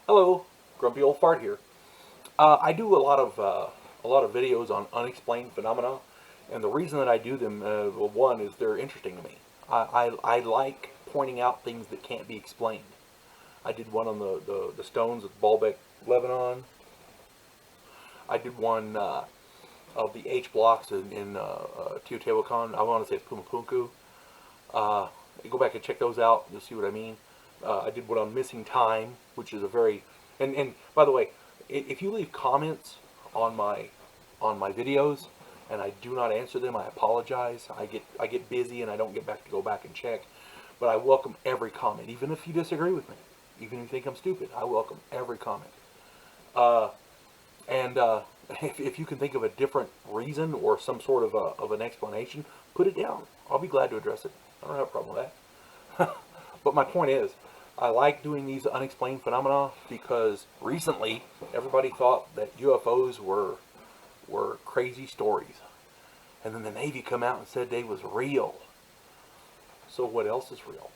Hello, Grumpy Old Fart here. I do a lot of videos on unexplained phenomena, and the reason that I do them, well, one is they're interesting to me. I like pointing out things that can't be explained. I did one on the stones of Baalbek, Lebanon. I did one of the H blocks in Teotihuacan. I want to say it's Pumapunku. Go back and check those out. You'll see what I mean. I did one on missing time, which is a very and by the way, if you leave comments on my videos and I do not answer them, I apologize. I get busy and I don't get back to go back and check. But I welcome every comment, even if you disagree with me, even if you think I'm stupid. I welcome every comment. Uh, and if you can think of a different reason or some sort of an explanation, put it down. I'll be glad to address it. I don't have a problem with that. But my point is, I like doing these unexplained phenomena because recently everybody thought that UFOs were crazy stories, and then the Navy come out and said they was real. So what else is real?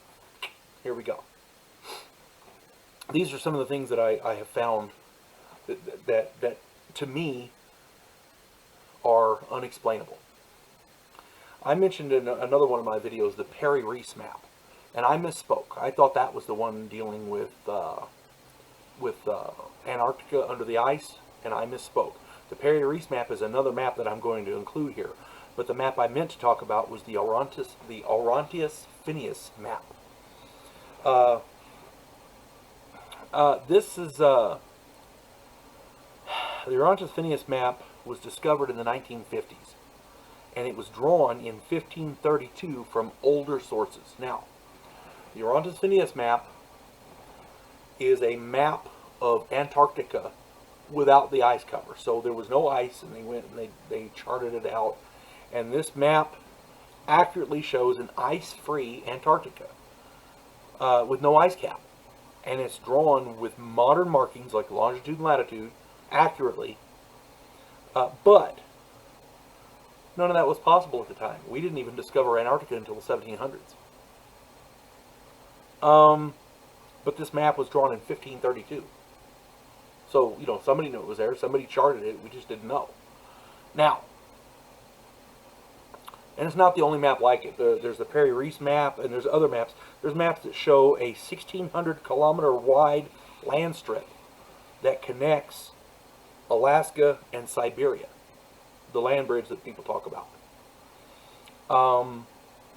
Here we go. These are some of the things that I have found that to me are unexplainable. I mentioned in another one of my videos the Perry-Reese map, and I misspoke. I thought that was the one dealing with Antarctica under the ice, and I misspoke. The Perry-Reese map is another map that I'm going to include here, but the map I meant to talk about was the Orontius-Phineas map. This is the Orontius-Phineas map was discovered in the 1950s, and it was drawn in 1532 from older sources. Now, the Orontius-Phineas map is a map of Antarctica without the ice cover. So there was no ice, and they went and they charted it out. And this map accurately shows an ice-free Antarctica with no ice cap. And it's drawn with modern markings like longitude and latitude accurately. But none of that was possible at the time. We didn't even discover Antarctica until the 1700s. But this map was drawn in 1532. So, somebody knew it was there. Somebody charted it. We just didn't know. Now, and it's not the only map like it. There's the Perry-Reese map, and there's other maps. There's maps that show a 1,600-kilometer wide land strip that connects Alaska and Siberia. The land bridge that people talk about.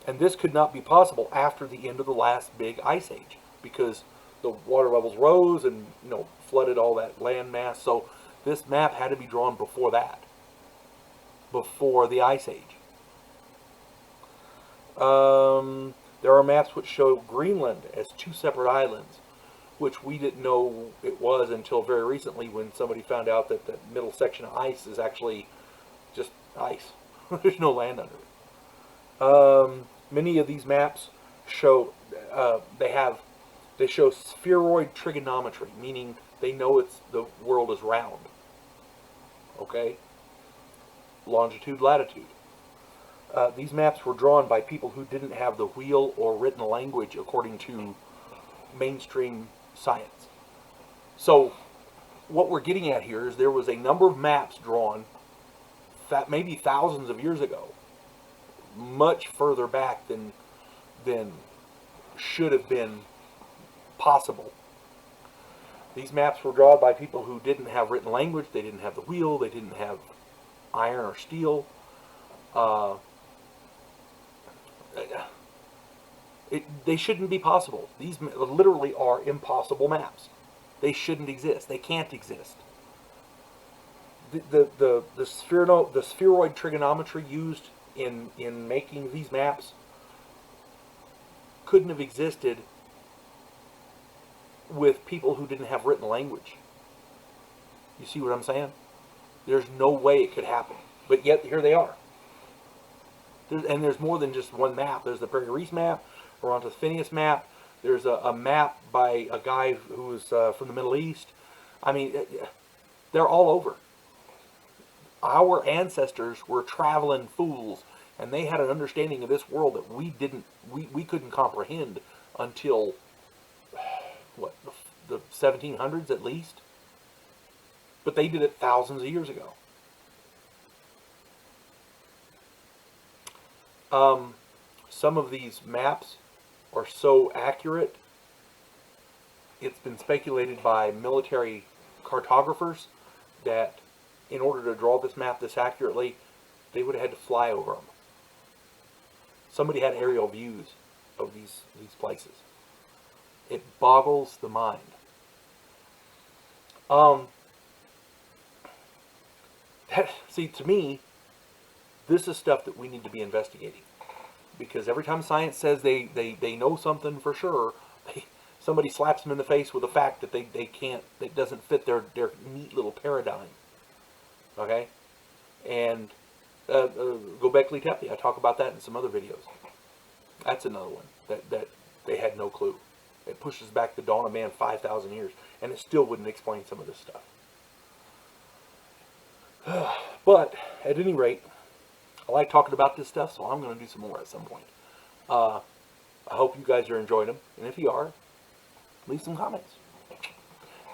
And this could not be possible after the end of the last big ice age, because the water levels rose and flooded all that land mass. So this map had to be drawn before that, before the ice age. There are maps which show Greenland as two separate islands, which we didn't know it was until very recently, when somebody found out that the middle section of ice is actually just ice. There's no land under it. Many of these maps show they show spheroid trigonometry, meaning they know the world is round. Okay? Longitude, latitude. These maps were drawn by people who didn't have the wheel or written language according to mainstream science. So what we're getting at here is there was a number of maps drawn maybe thousands of years ago, much further back than should have been possible. These maps were drawn by people who didn't have written language. They didn't have the wheel. They didn't have iron or steel. They shouldn't be possible. These literally are impossible maps. They shouldn't exist. They can't exist. The spheroid trigonometry used in making these maps couldn't have existed with people who didn't have written language. You see what I'm saying? There's no way it could happen. But yet, here they are. And there's more than just one map. There's the Perry-Reese map, Orontius-Phineas map. There's a map by a guy who was from the Middle East. I mean, they're all over. Our ancestors were traveling fools, and they had an understanding of this world that we couldn't comprehend until what, the 1700s at least. But they did it thousands of years ago. Some of these maps are so accurate, it's been speculated by military cartographers that in order to draw this map this accurately, they would have had to fly over them. Somebody had aerial views of these places. It boggles the mind. See, to me, this is stuff that we need to be investigating. Because every time science says they know something for sure, somebody slaps them in the face with a fact that they can't, that doesn't fit their neat little paradigm. Okay? And Göbekli Tepe, I talk about that in some other videos. That's another one that they had no clue. It pushes back the dawn of man 5,000 years, and it still wouldn't explain some of this stuff. But, at any rate, I like talking about this stuff, so I'm going to do some more at some point. I hope you guys are enjoying them, and if you are, leave some comments.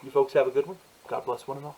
You folks have a good one. God bless one and all.